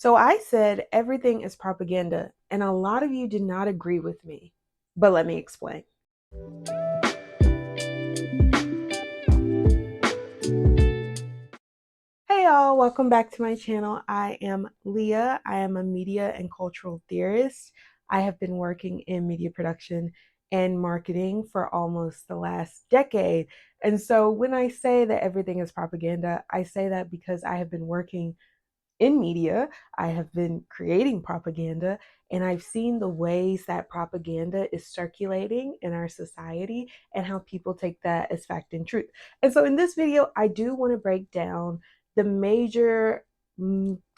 So I said everything is propaganda, and a lot of you did not agree with me. But let me explain. Hey y'all, welcome back to my channel. I am Leah. I am a media and cultural theorist. I have been working in media production and marketing for almost the last decade. And so when I say that everything is propaganda, I say that because I have been working in media, I have been creating propaganda, and I've seen the ways that propaganda is circulating in our society and how people take that as fact and truth. And so in this video, I do want to break down the major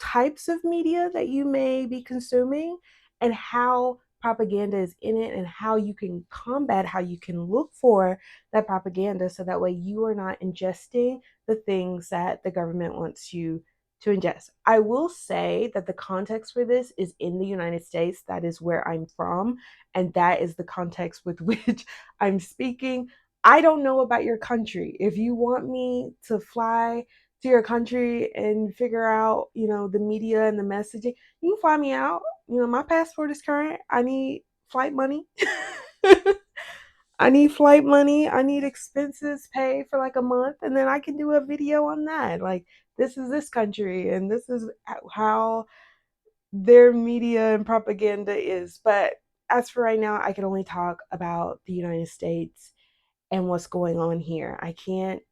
types of media that you may be consuming and how propaganda is in it and how you can combat, how you can look for that propaganda so that way you are not ingesting the things that the government wants you to ingest. I will say that the context for this is in the United States. That is where I'm from, and that is the context with which I'm speaking. I don't know about your country. If you want me to fly to your country and figure out, the media and the messaging, you can fly me out. My passport is current. I need flight money. I need flight money. I need expenses paid for like a month, and then I can do a video on that. Like, this is this country, and this is how their media and propaganda is. But as for right now, I can only talk about the United States and what's going on here. I can't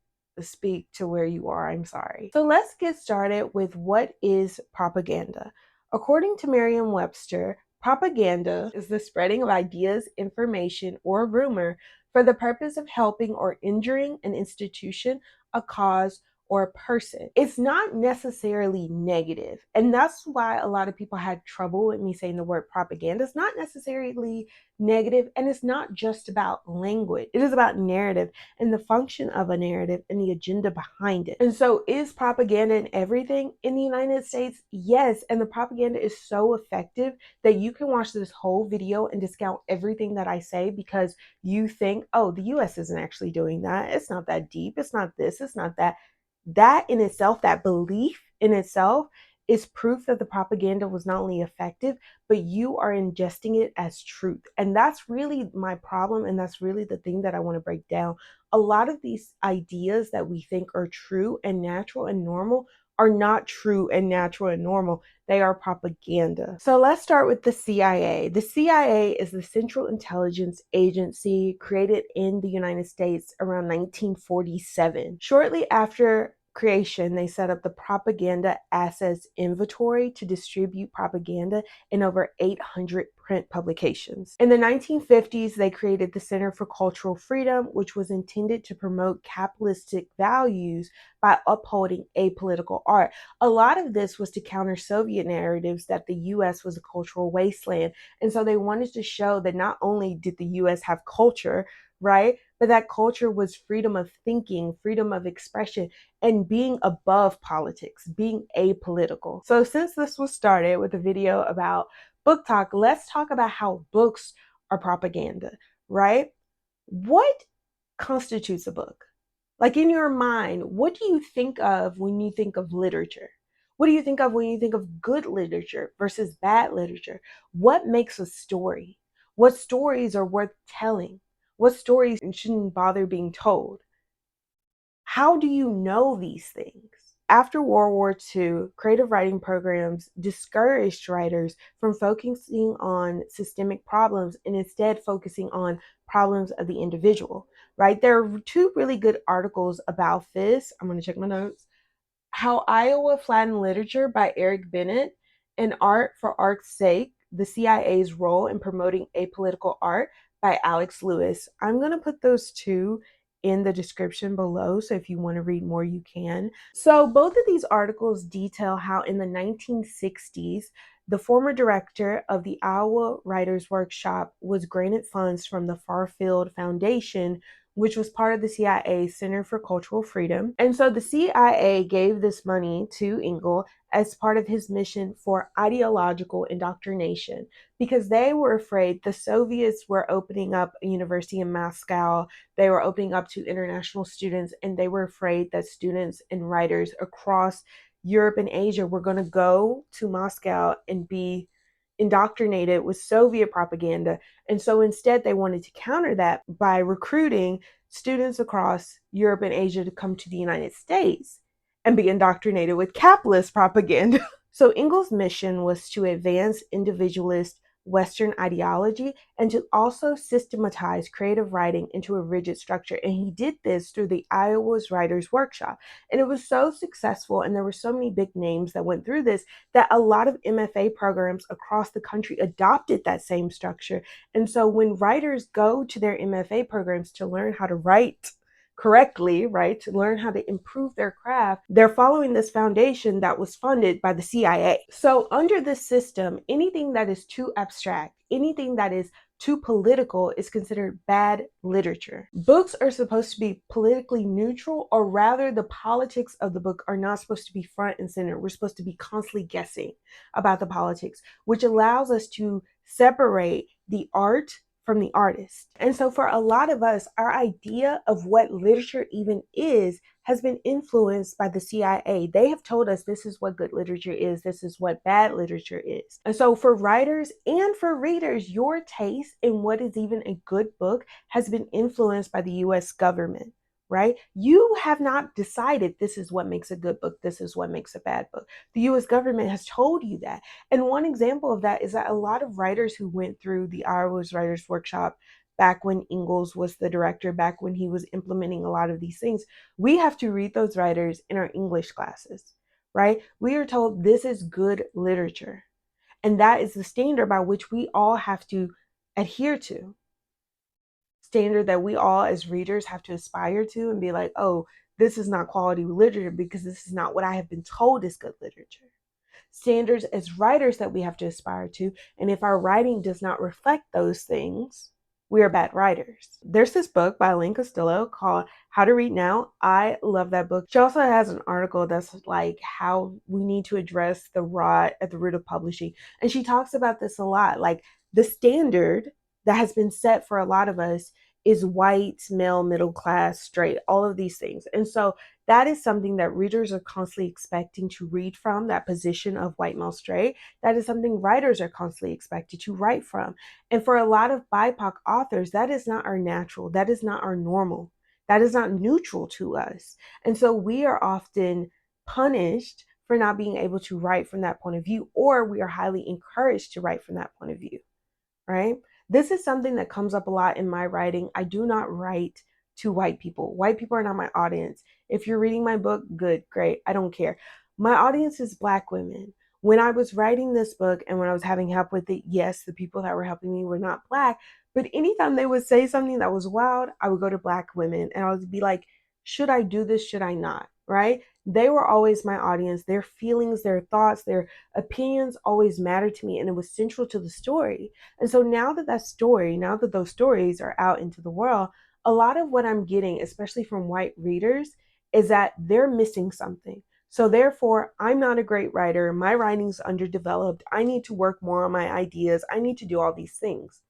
speak to where you are. I'm sorry. So let's get started with what is propaganda. According to Merriam-Webster, propaganda is the spreading of ideas, information, or rumor for the purpose of helping or injuring an institution, a cause, or a person. It's not necessarily negative. And that's why a lot of people had trouble with me saying the word propaganda. It's not necessarily negative, and it's not just about language. It is about narrative and the function of a narrative and the agenda behind it. And so is propaganda in everything in the United States? Yes. And the propaganda is so effective that you can watch this whole video and discount everything that I say because you think, oh, the US isn't actually doing that. It's not that deep. It's not this. It's not that. That in itself, that belief in itself, is proof that the propaganda was not only effective, but you are ingesting it as truth. And that's really my problem. And that's really the thing that I want to break down. A lot of these ideas that we think are true and natural and normal are not true and natural and normal. They are propaganda. So let's start with the CIA. The CIA is the Central Intelligence Agency created in the United States around 1947. Shortly after creation, they set up the Propaganda Assets Inventory to distribute propaganda in over 800 print publications. In the 1950s, they created the Center for Cultural Freedom, which was intended to promote capitalistic values by upholding apolitical art. A lot of this was to counter Soviet narratives that the US was a cultural wasteland. And so they wanted to show that not only did the US have culture, right? But that culture was freedom of thinking, freedom of expression, and being above politics, being apolitical. So since this was started with a video about book talk, let's talk about how books are propaganda, right? What constitutes a book? Like, in your mind, what do you think of when you think of literature? What do you think of when you think of good literature versus bad literature? What makes a story? What stories are worth telling? What stories shouldn't bother being told? How do you know these things? After World War II, creative writing programs discouraged writers from focusing on systemic problems and instead focusing on problems of the individual, right? There are two really good articles about this. I'm going to check my notes. How Iowa Flattened Literature by Eric Bennett and Art for Art's Sake, the CIA's Role in Promoting Apolitical Art by Alex Lewis. I'm going to put those two in the description below, so if you want to read more, you can. So both of these articles detail how in the 1960s, the former director of the Iowa Writers Workshop was granted funds from the Farfield Foundation, which was part of the CIA Center for Cultural Freedom. And so the CIA gave this money to Engel as part of his mission for ideological indoctrination because they were afraid the Soviets were opening up a university in Moscow. They were opening up to international students, and they were afraid that students and writers across Europe and Asia were going to go to Moscow and be indoctrinated with Soviet propaganda. And so instead, they wanted to counter that by recruiting students across Europe and Asia to come to the United States and be indoctrinated with capitalist propaganda. So Engels' mission was to advance individualist Western ideology and to also systematize creative writing into a rigid structure. And he did this through the Iowa's Writers Workshop. And it was so successful, and there were so many big names that went through this, that a lot of MFA programs across the country adopted that same structure. And so when writers go to their MFA programs to learn how to write correctly, right, to learn how to improve their craft, they're following this foundation that was funded by the CIA. So under this system, anything that is too abstract, anything that is too political is considered bad literature. Books are supposed to be politically neutral, or rather the politics of the book are not supposed to be front and center. We're supposed to be constantly guessing about the politics, which allows us to separate the art from the artist. And so for a lot of us, our idea of what literature even is has been influenced by the CIA. They have told us this is what good literature is, this is what bad literature is. And so for writers and for readers, your taste in what is even a good book has been influenced by the US government, right? You have not decided this is what makes a good book, this is what makes a bad book. The US government has told you that. And one example of that is that a lot of writers who went through the Iowa's Writers Workshop back when Engels was the director, back when he was implementing a lot of these things, we have to read those writers in our English classes, right? We are told this is good literature. And that is the standard by which we all have to adhere to. Standard that we all as readers have to aspire to and be like, oh, this is not quality literature because this is not what I have been told is good literature. Standards as writers that we have to aspire to. And if our writing does not reflect those things, we are bad writers. There's this book by Lynn Castillo called How to Read Now. I love that book. She also has an article that's like how we need to address the rot at the root of publishing. And she talks about this a lot. Like the standard that has been set for a lot of us is white, male, middle class, straight, all of these things. And so that is something that readers are constantly expecting to read from, that position of white, male, straight. That is something writers are constantly expected to write from. And for a lot of BIPOC authors, that is not our natural. That is not our normal. That is not neutral to us. And so we are often punished for not being able to write from that point of view, or we are highly encouraged to write from that point of view, right? This is something that comes up a lot in my writing. I do not write to white people. White people are not my audience. If you're reading my book, good, great. I don't care. My audience is Black women. When I was writing this book and when I was having help with it, yes, the people that were helping me were not Black, but anytime they would say something that was wild, I would go to Black women and I would be like, should I do this? Should I not? Right? They were always my audience. Their feelings, their thoughts, their opinions always mattered to me, and it was central to the story. And so now that those stories are out into the world, a lot of what I'm getting, especially from white readers, is that they're missing something. So therefore, I'm not a great writer. My writing's underdeveloped. I need to work more on my ideas. I need to do all these things.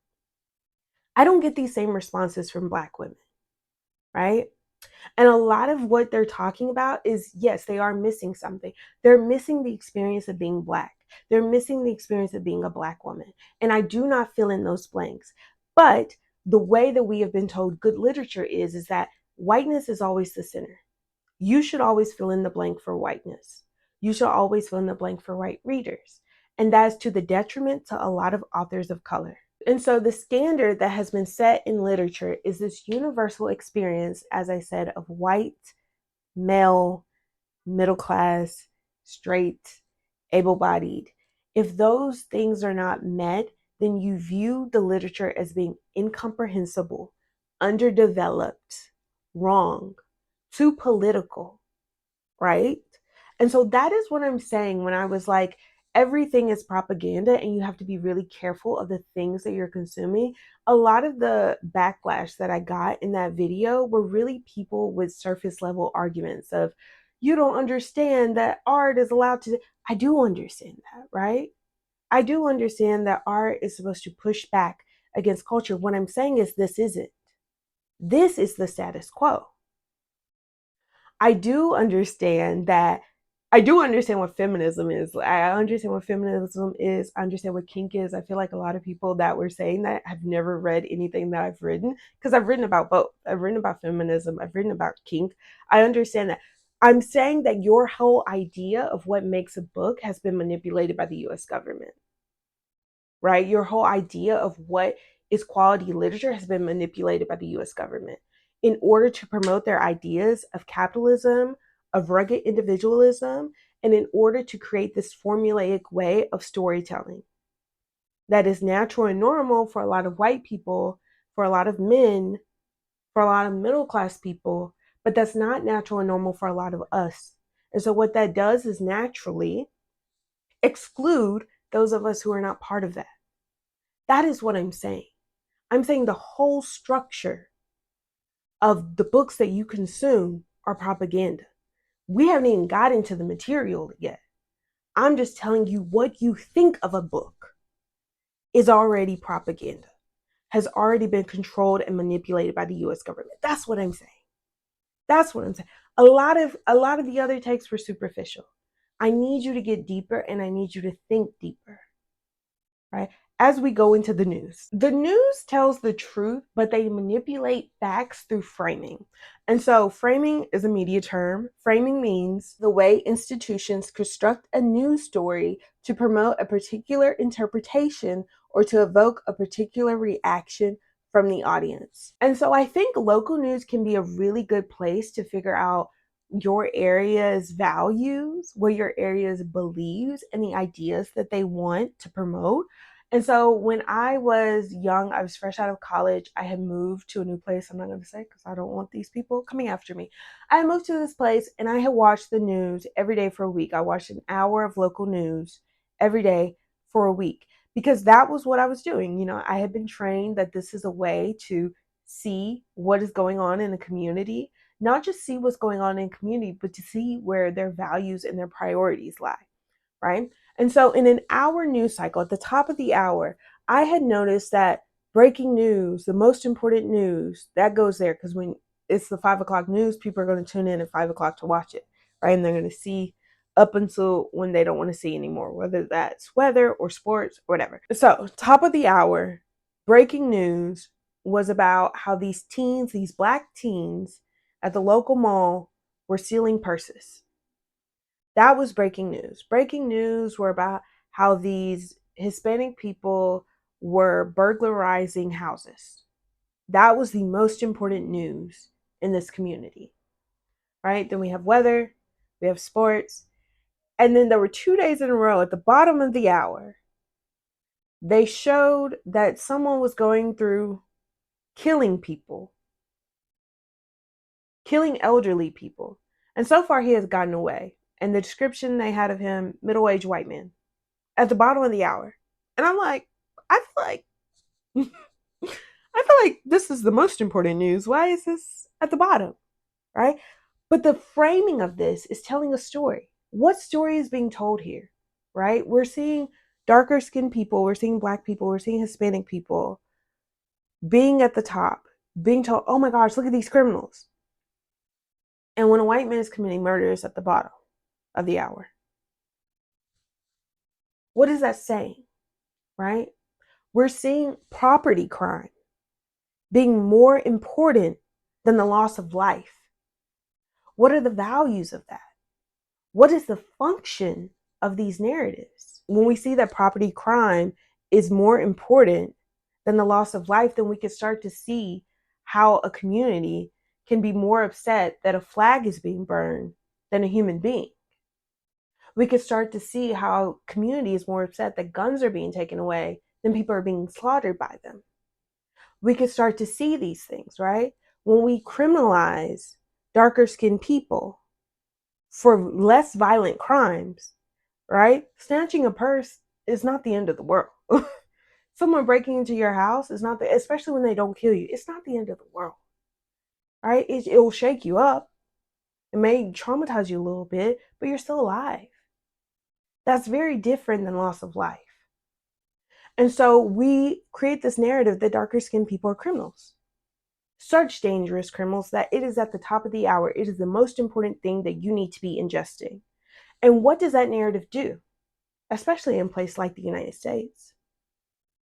I don't get these same responses from Black women, right? And a lot of what they're talking about is, yes, they are missing something. They're missing the experience of being Black. They're missing the experience of being a Black woman. And I do not fill in those blanks. But the way that we have been told good literature is that whiteness is always the center. You should always fill in the blank for whiteness. You should always fill in the blank for white readers. And that is to the detriment to a lot of authors of color. And so the standard that has been set in literature is this universal experience, as I said, of white, male, middle class, straight, able-bodied. If those things are not met, then you view the literature as being incomprehensible, underdeveloped, wrong, too political, right? And so that is what I'm saying when I was like, everything is propaganda and you have to be really careful of the things that you're consuming. A lot of the backlash that I got in that video were really people with surface level arguments of, you don't understand that art is allowed to. I do understand that, right? I do understand that art is supposed to push back against culture. What I'm saying is this isn't. This is the status quo. I do understand that I do understand what feminism is. I understand what feminism is. I understand what kink is. I feel like a lot of people that were saying that have never read anything that I've written, because I've written about both. I've written about feminism. I've written about kink. I understand that. I'm saying that your whole idea of what makes a book has been manipulated by the US government, right? Your whole idea of what is quality literature has been manipulated by the US government in order to promote their ideas of capitalism, of rugged individualism, and in order to create this formulaic way of storytelling that is natural and normal for a lot of white people, for a lot of men, for a lot of middle class people, but that's not natural and normal for a lot of us. And so, what that does is naturally exclude those of us who are not part of that. That is what I'm saying. I'm saying the whole structure of the books that you consume are propaganda. We haven't even got into the material yet. I'm just telling you what you think of a book is already propaganda, has already been controlled and manipulated by the US government. That's what I'm saying. That's what I'm saying. A lot of the other texts were superficial. I need you to get deeper and I need you to think deeper, right? As we go into the news tells the truth, but they manipulate facts through framing. And so, framing is a media term. Framing means the way institutions construct a news story to promote a particular interpretation or to evoke a particular reaction from the audience. And so, I think local news can be a really good place to figure out your area's values, what your area's beliefs, and the ideas that they want to promote. And so when I was young, I was fresh out of college. I had moved to a new place. I'm not going to say because I don't want these people coming after me. I moved to this place and I had watched the news every day for a week. I watched an hour of local news every day for a week because that was what I was doing. You know, I had been trained that this is a way to see what is going on in the community, not just see what's going on in the community, but to see where their values and their priorities lie, right? And so, in an hour news cycle, at the top of the hour, I had noticed that breaking news, the most important news, that goes there because when it's the 5 o'clock news, people are going to tune in at 5 o'clock to watch it, right? And they're going to see up until when they don't want to see anymore, whether that's weather or sports or whatever. So, top of the hour, breaking news was about how these teens, these black teens at the local mall, were stealing purses. That was breaking news. Breaking news were about how these Hispanic people were burglarizing houses. That was the most important news in this community, right? Then we have weather, we have sports, and then there were 2 days in a row at the bottom of the hour, they showed that someone was going through killing people, killing elderly people. And so far, he has gotten away. And the description they had of him, middle-aged white man, at the bottom of the hour. And I'm like, I feel like I feel like this is the most important news. Why is this at the bottom? Right? But the framing of this is telling a story. What story is being told here? Right? We're seeing darker skinned people, we're seeing black people, we're seeing Hispanic people being at the top, being told, oh my gosh, look at these criminals. And when a white man is committing murder, it's at the bottom of the hour. What is that saying? Right? We're seeing property crime being more important than the loss of life. What are the values of that? What is the function of these narratives? When we see that property crime is more important than the loss of life, then we can start to see how a community can be more upset that a flag is being burned than a human being. We could start to see how community is more upset that guns are being taken away than people are being slaughtered by them. We could start to see these things, right? When we criminalize darker skinned people for less violent crimes, right? Snatching a purse is not the end of the world. Someone breaking into your house is not the, especially when they don't kill you, it's not the end of the world, right? It will shake you up. It may traumatize you a little bit, but you're still alive. That's very different than loss of life. And so we create this narrative that darker skinned people are criminals. Such dangerous criminals that it is at the top of the hour. It is the most important thing that you need to be ingesting. And what does that narrative do? Especially in places like the United States,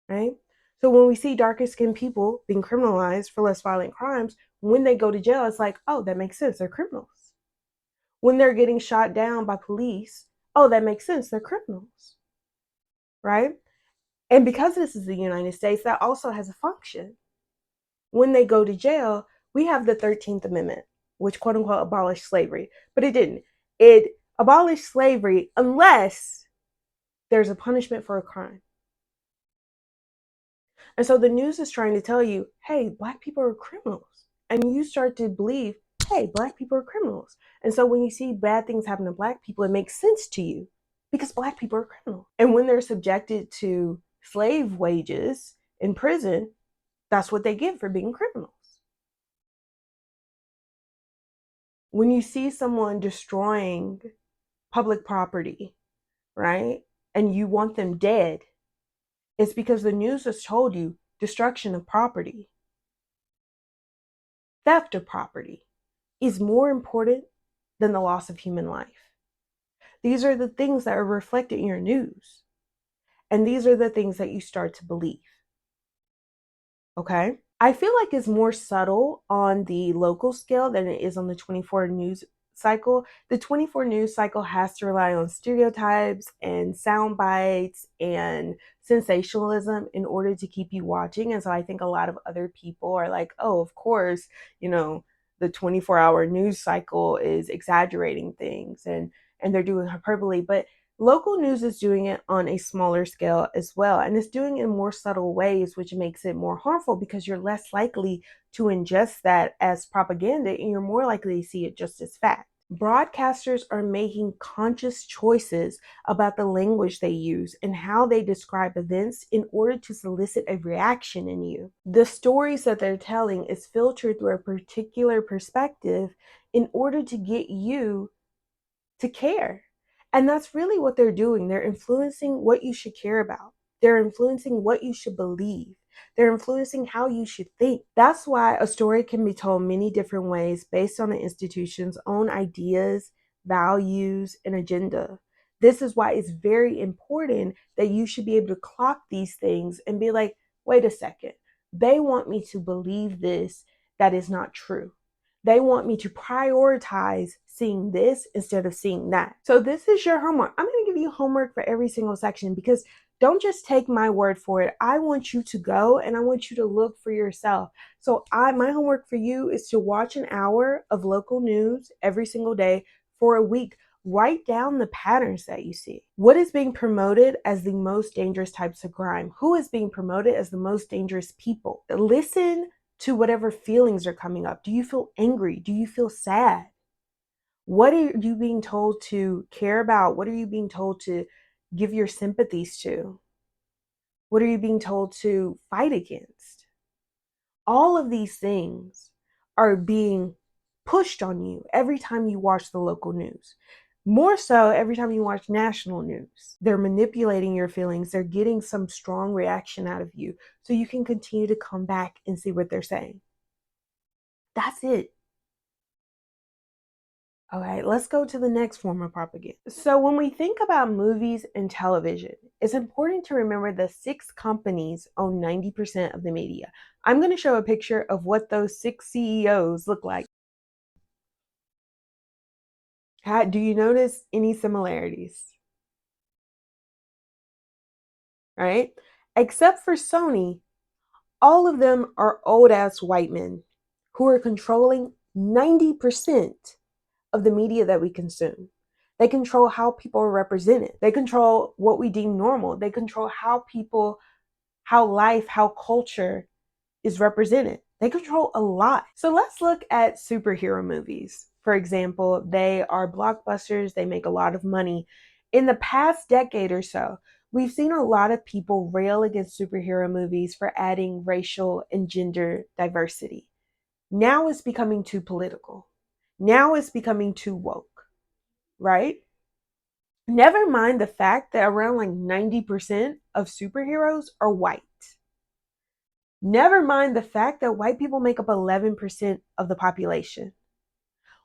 right? So when we see darker skinned people being criminalized for less violent crimes, when they go to jail, it's like, oh, that makes sense. They're criminals. When they're getting shot down by police, oh, that makes sense. They're criminals, right? And because this is the United States, that also has a function. When they go to jail, we have the 13th Amendment, which quote unquote abolished slavery, but it didn't. It abolished slavery unless there's a punishment for a crime. And so the news is trying to tell you, hey, Black people are criminals. And you start to believe, hey, Black people are criminals. And so when you see bad things happen to Black people, it makes sense to you because Black people are criminals. And when they're subjected to slave wages in prison, that's what they get for being criminals. When you see someone destroying public property, right, and you want them dead, it's because the news has told you destruction of property, theft of property is more important than the loss of human life. These are the things that are reflected in your news. And these are the things that you start to believe. Okay? I feel like it's more subtle on the local scale than it is on the 24 news cycle. The 24 news cycle has to rely on stereotypes and sound bites and sensationalism in order to keep you watching. And so I think a lot of other people are like, oh, of course, the 24-hour news cycle is exaggerating things and they're doing hyperbole. But local news is doing it on a smaller scale as well, and it's doing it in more subtle ways, which makes it more harmful because you're less likely to ingest that as propaganda and you're more likely to see it just as fact. Broadcasters are making conscious choices about the language they use and how they describe events in order to solicit a reaction in you. The stories that they're telling is filtered through a particular perspective in order to get you to care. And that's really what they're doing. They're influencing what you should care about. They're influencing what you should believe. They're influencing how you should think. That's why a story can be told many different ways based on the institution's own ideas, values, and agenda. This is why it's very important that you should be able to clock these things and be like, wait a second, they want me to believe this that is not true. They want me to prioritize seeing this instead of seeing that. So this is your homework. I'm going to give you homework for every single section because don't just take my word for it. I want you to go and I want you to look for yourself. So my homework for you is to watch an hour of local news every single day for a week. Write down the patterns that you see. What is being promoted as the most dangerous types of crime? Who is being promoted as the most dangerous people? Listen to whatever feelings are coming up. Do you feel angry? Do you feel sad? What are you being told to care about? What are you being told to give your sympathies to? What are you being told to fight against? All of these things are being pushed on you every time you watch the local news. More so every time you watch national news. They're manipulating your feelings. They're getting some strong reaction out of you so you can continue to come back and see what they're saying. That's it. All right, let's go to the next form of propaganda. So when we think about movies and television, it's important to remember that 6 companies own 90% of the media. I'm going to show a picture of what those 6 CEOs look like. Do you notice any similarities? Right? Except for Sony, all of them are old ass white men who are controlling 90% of the media that we consume. They control how people are represented. They control what we deem normal. They control how life, how culture is represented. They control a lot. So let's look at superhero movies. For example, they are blockbusters. They make a lot of money. In the past decade or so, we've seen a lot of people rail against superhero movies for adding racial and gender diversity. Now it's becoming too political. Now it's becoming too woke, right? Never mind the fact that around like 90% of superheroes are white. Never mind the fact that white people make up 11% of the population.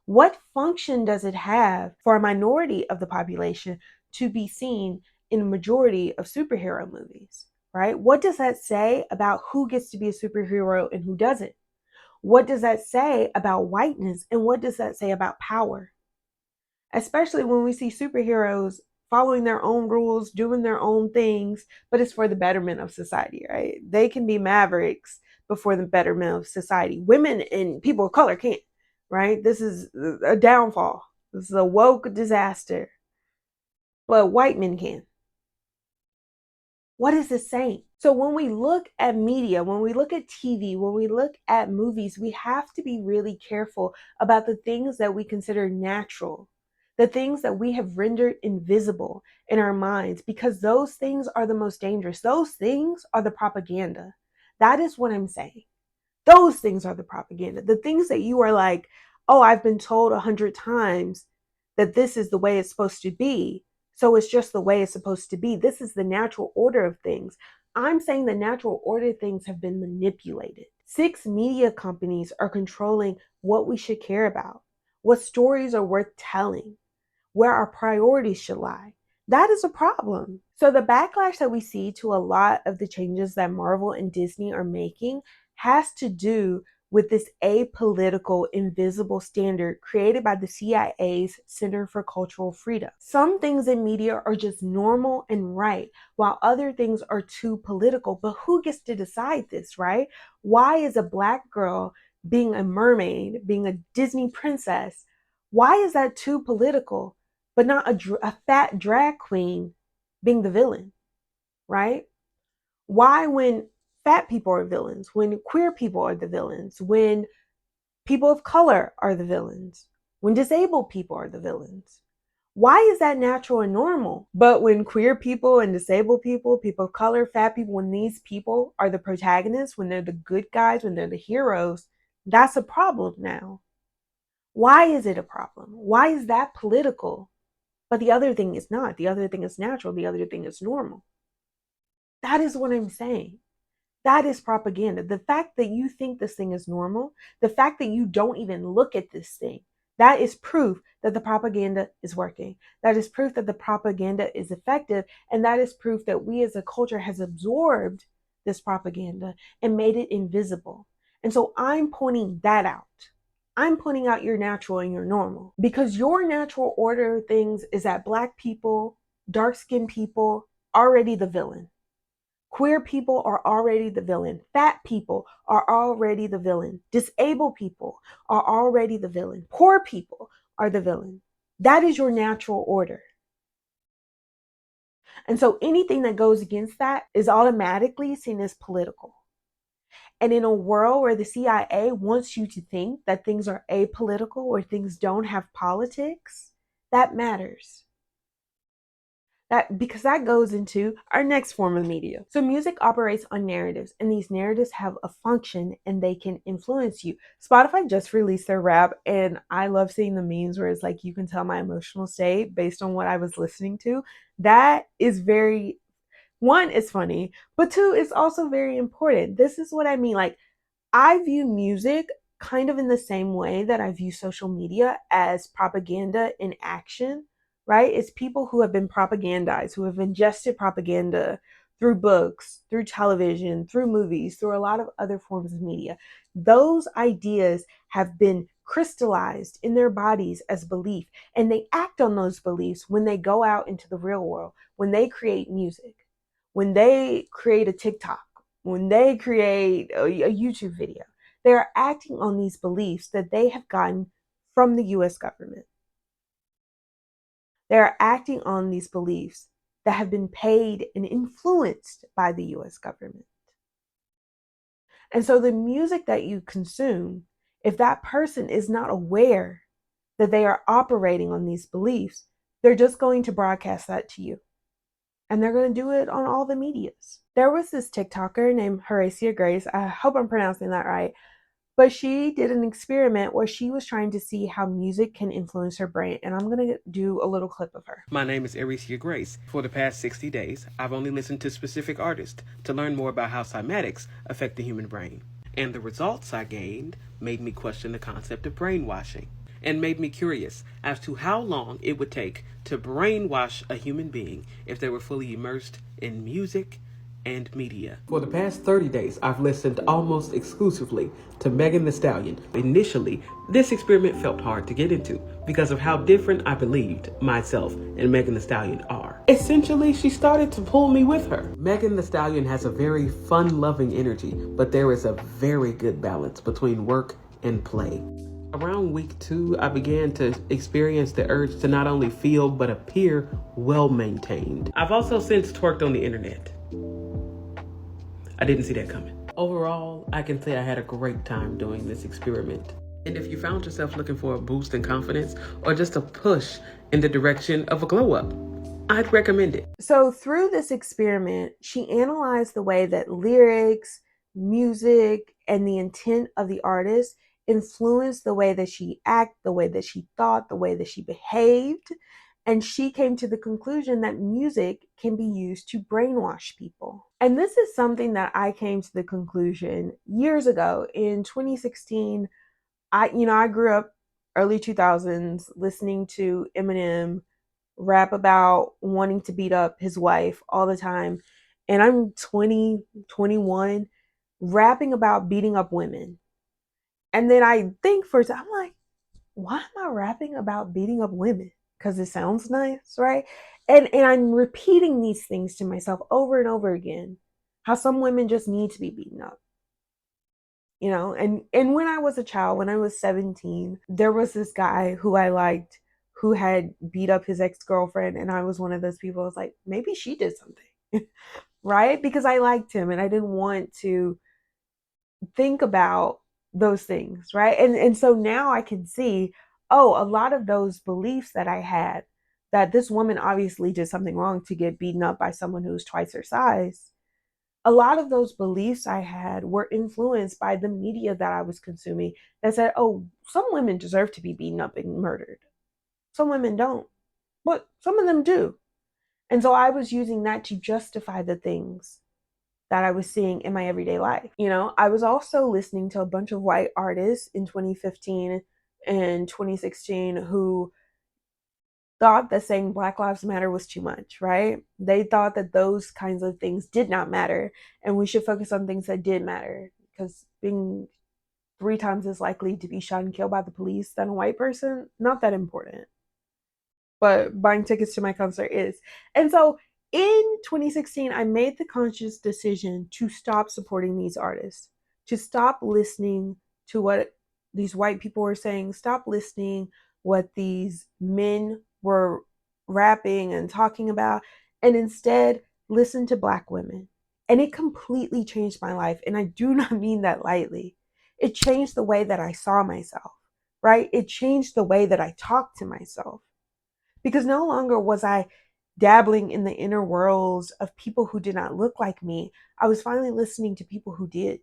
What function does it have for a minority of the population to be seen in a majority of superhero movies, right? What does that say about who gets to be a superhero and who doesn't? What does that say about whiteness and what does that say about power? Especially when we see superheroes following their own rules, doing their own things, but it's for the betterment of society, right? They can be mavericks, but for the betterment of society. Women and people of color can't, right? This is a downfall. This is a woke disaster, but white men can. What is it saying? So when we look at media, when we look at TV, when we look at movies, we have to be really careful about the things that we consider natural, the things that we have rendered invisible in our minds, because those things are the most dangerous. Those things are the propaganda. That is what I'm saying. Those things are the propaganda. The things that you are like, oh, I've been told 100 times that this is the way it's supposed to be. So it's just the way it's supposed to be. This is the natural order of things. I'm saying the natural order of things have been manipulated. 6 media companies are controlling what we should care about, what stories are worth telling, where our priorities should lie. That is a problem. So the backlash that we see to a lot of the changes that Marvel and Disney are making has to do with this apolitical, invisible standard created by the CIA's Center for Cultural Freedom. Some things in media are just normal and right, while other things are too political. But who gets to decide this, right? Why is a black girl being a mermaid, being a Disney princess, why is that too political? But not a fat drag queen being the villain, right? Why, when fat people are villains, when queer people are the villains, when people of color are the villains, when disabled people are the villains? Why is that natural and normal? But when queer people and disabled people, people of color, fat people, when these people are the protagonists, when they're the good guys, when they're the heroes, that's a problem now. Why is it a problem? Why is that political? But the other thing is not. The other thing is natural. The other thing is normal. That is what I'm saying. That is propaganda. The fact that you think this thing is normal, the fact that you don't even look at this thing, that is proof that the propaganda is working. That is proof that the propaganda is effective. And that is proof that we as a culture has absorbed this propaganda and made it invisible. And so I'm pointing that out. I'm pointing out your natural and your normal, because your natural order of things is that black people, dark skinned people, already the villain. Queer people are already the villain. Fat people are already the villain. Disabled people are already the villain. Poor people are the villain. That is your natural order. And so anything that goes against that is automatically seen as political. And in a world where the CIA wants you to think that things are apolitical or things don't have politics, that matters. Because that goes into our next form of media. So music operates on narratives, and these narratives have a function and they can influence you. Spotify just released their rap, and I love seeing the memes where it's like you can tell my emotional state based on what I was listening to. That is very, one, it's funny, but two, it's also very important. This is what I mean. Like, I view music kind of in the same way that I view social media as propaganda in action, right? It's people who have been propagandized, who have ingested propaganda through books, through television, through movies, through a lot of other forms of media. Those ideas have been crystallized in their bodies as belief, and they act on those beliefs when they go out into the real world, when they create music, when they create a TikTok, when they create a YouTube video. They are acting on these beliefs that they have gotten from the US government. They are acting on these beliefs that have been paid and influenced by the US government. And so the music that you consume, if that person is not aware that they are operating on these beliefs, they're just going to broadcast that to you. And they're going to do it on all the medias. There was this TikToker named Horacia Grace. I hope I'm pronouncing that right. But she did an experiment where she was trying to see how music can influence her brain. And I'm going to do a little clip of her. My name is Aricia Grace. For the past 60 days, I've only listened to specific artists to learn more about how cymatics affect the human brain. And the results I gained made me question the concept of brainwashing. and made me curious as to how long it would take to brainwash a human being if they were fully immersed in music and media. For the past 30 days, I've listened almost exclusively to Megan Thee Stallion. Initially, this experiment felt hard to get into because of how different I believed myself and Megan Thee Stallion are. Essentially, she started to pull me with her. Megan Thee Stallion has a very fun-loving energy, but there is a very good balance between work and play. Around week 2, I began to experience the urge to not only feel but appear well maintained. I've also since twerked on the internet. I didn't see that coming. Overall, I can say I had a great time doing this experiment. And if you found yourself looking for a boost in confidence or just a push in the direction of a glow up, I'd recommend it. So through this experiment, she analyzed the way that lyrics, music, and the intent of the artist influenced the way that she acted, the way that she thought, the way that she behaved. And she came to the conclusion that music can be used to brainwash people. And this is something that I came to the conclusion years ago in 2016. I grew up early 2000s listening to Eminem rap about wanting to beat up his wife all the time. And I'm 20, 21, rapping about beating up women. And then I think first, I'm like, why am I rapping about beating up women? Because it sounds nice, right? And I'm repeating these things to myself over and over again. How some women just need to be beaten up. And when I was a child, when I was 17, there was this guy who I liked who had beat up his ex-girlfriend, and I was one of those people. I was like, maybe she did something. Right? Because I liked him and I didn't want to think about those things, right? And so now I can see, oh, a lot of those beliefs that I had, that this woman obviously did something wrong to get beaten up by someone who's twice her size. A lot of those beliefs I had were influenced by the media that I was consuming that said, oh, some women deserve to be beaten up and murdered. Some women don't, but some of them do. And so I was using that to justify the things that I was seeing in my everyday life. I was also listening to a bunch of white artists in 2015 and 2016 who thought that saying Black Lives Matter was too much, right? They thought that those kinds of things did not matter and we should focus on things that did matter, because being 3 times as likely to be shot and killed by the police than a white person, not that important. But buying tickets to my concert is. And so in 2016, I made the conscious decision to stop supporting these artists, to stop listening to what these white people were saying, stop listening what these men were rapping and talking about, and instead listen to Black women. And it completely changed my life. And I do not mean that lightly. It changed the way that I saw myself, right? It changed the way that I talked to myself, because no longer was I dabbling in the inner worlds of people who did not look like me. I was finally listening to people who did,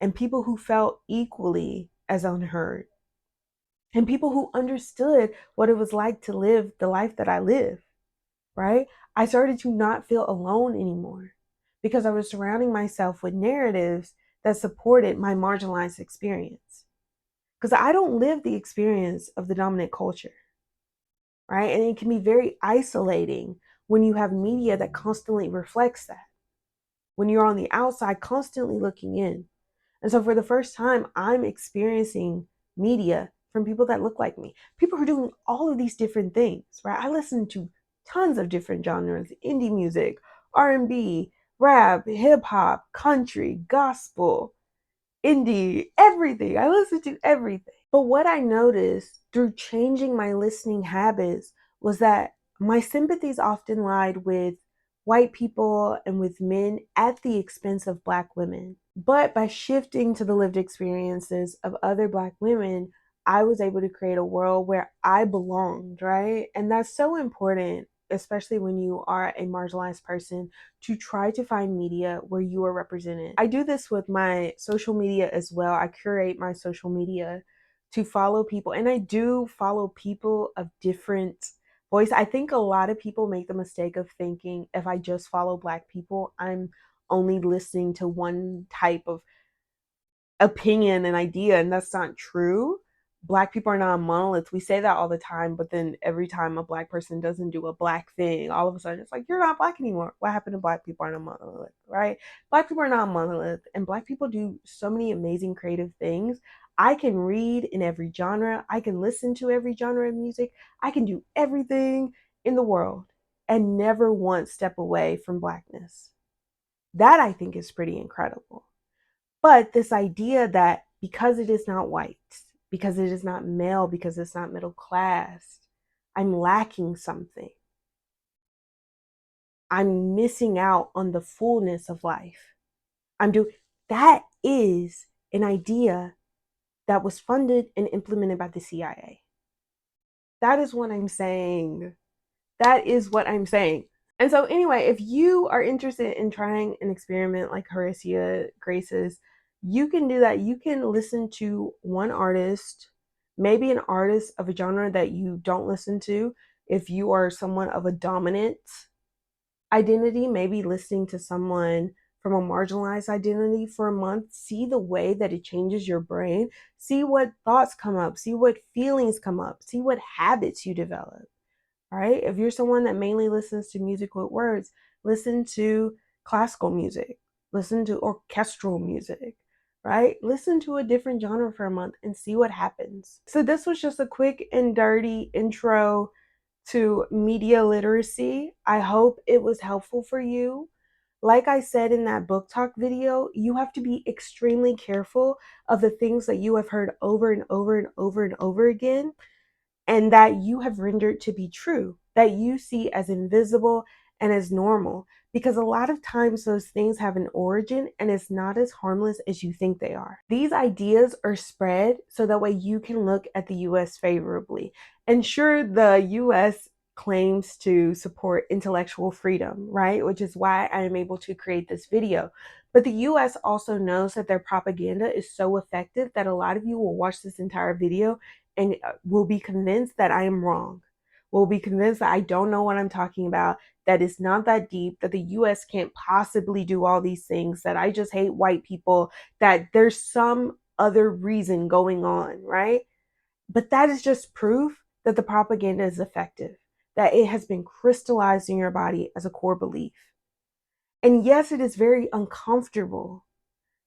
and people who felt equally as unheard, and people who understood what it was like to live the life that I live, right? I started to not feel alone anymore because I was surrounding myself with narratives that supported my marginalized experience. Because I don't live the experience of the dominant culture, right? And it can be very isolating when you have media that constantly reflects that, when you're on the outside constantly looking in. And so for the first time, I'm experiencing media from people that look like me, people who are doing all of these different things, right? I listen to tons of different genres: indie music, R&B, rap, hip hop, country, gospel, indie, everything. I listen to everything. But what I noticed through changing my listening habits was that my sympathies often lied with white people and with men at the expense of Black women. But by shifting to the lived experiences of other Black women, I was able to create a world where I belonged, right? And that's so important, especially when you are a marginalized person, to try to find media where you are represented. I do this with my social media as well. I curate my social media to follow people, and I do follow people of different voice. I think a lot of people make the mistake of thinking if I just follow Black people, I'm only listening to one type of opinion and idea, and that's not true. Black people are not monoliths. We say that all the time, but then every time a Black person doesn't do a Black thing, all of a sudden it's like, you're not Black anymore. What happened to Black people are not monolith, right? Black people are not monolith, and Black people do so many amazing creative things. I can read in every genre. I can listen to every genre of music. I can do everything in the world and never once step away from Blackness. That I think is pretty incredible. But this idea that because it is not white, because it is not male, because it's not middle class, I'm lacking something. I'm missing out on the fullness of life. That is an idea that was funded and implemented by the CIA. That is what I'm saying. That is what I'm saying. And so, anyway, if you are interested in trying an experiment like Horacia Grace's, you can do that. You can listen to one artist, maybe an artist of a genre that you don't listen to. If you are someone of a dominant identity, maybe listening to someone from a marginalized identity for a month, see the way that it changes your brain, see what thoughts come up, see what feelings come up, see what habits you develop. Right? If you're someone that mainly listens to music with words, listen to classical music, listen to orchestral music, right? Listen to a different genre for a month and see what happens. So, this was just a quick and dirty intro to media literacy. I hope it was helpful for you. Like I said in that book talk video, you have to be extremely careful of the things that you have heard over and over and over and over again, and that you have rendered to be true, that you see as invisible and as normal. Because a lot of times those things have an origin and it's not as harmless as you think they are. These ideas are spread so that way you can look at the US favorably. And sure, the US claims to support intellectual freedom, right? Which is why I am able to create this video. But the US also knows that their propaganda is so effective that a lot of you will watch this entire video and will be convinced that I am wrong, will be convinced that I don't know what I'm talking about, that it's not that deep, that the US can't possibly do all these things, that I just hate white people, that there's some other reason going on, right? But that is just proof that the propaganda is effective, that it has been crystallized in your body as a core belief. And yes, it is very uncomfortable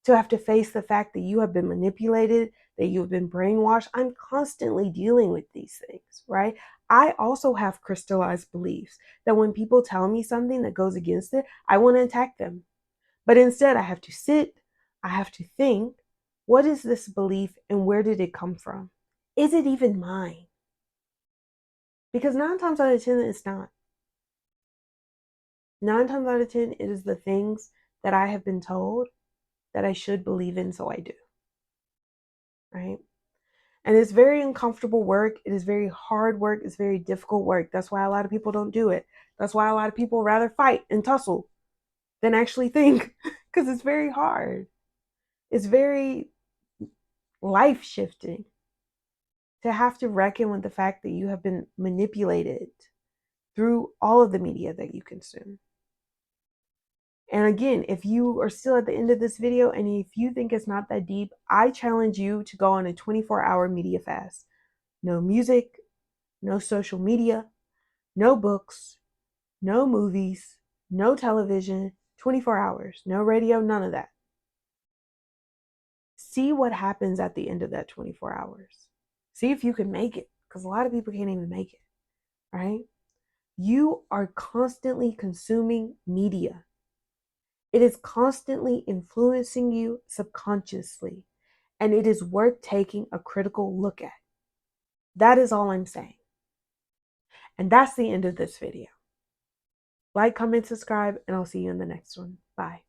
to have to face the fact that you have been manipulated, that you've been brainwashed. I'm constantly dealing with these things, right? I also have crystallized beliefs that when people tell me something that goes against it, I want to attack them. But instead, I have to sit, I have to think, what is this belief and where did it come from? Is it even mine? Because 9 times out of 10, it's not. 9 times out of 10, it is the things that I have been told that I should believe in, so I do, right? And it's very uncomfortable work. It is very hard work. It's very difficult work. That's why a lot of people don't do it. That's why a lot of people rather fight and tussle than actually think, because it's very hard. It's very life shifting to have to reckon with the fact that you have been manipulated through all of the media that you consume. And again, if you are still at the end of this video and if you think it's not that deep, I challenge you to go on a 24-hour media fast. No music, no social media, no books, no movies, no television, 24 hours, no radio, none of that. See what happens at the end of that 24 hours. See if you can make it, because a lot of people can't even make it, right? You are constantly consuming media. It is constantly influencing you subconsciously, and it is worth taking a critical look at. That is all I'm saying. And that's the end of this video. Like, comment, subscribe, and I'll see you in the next one. Bye.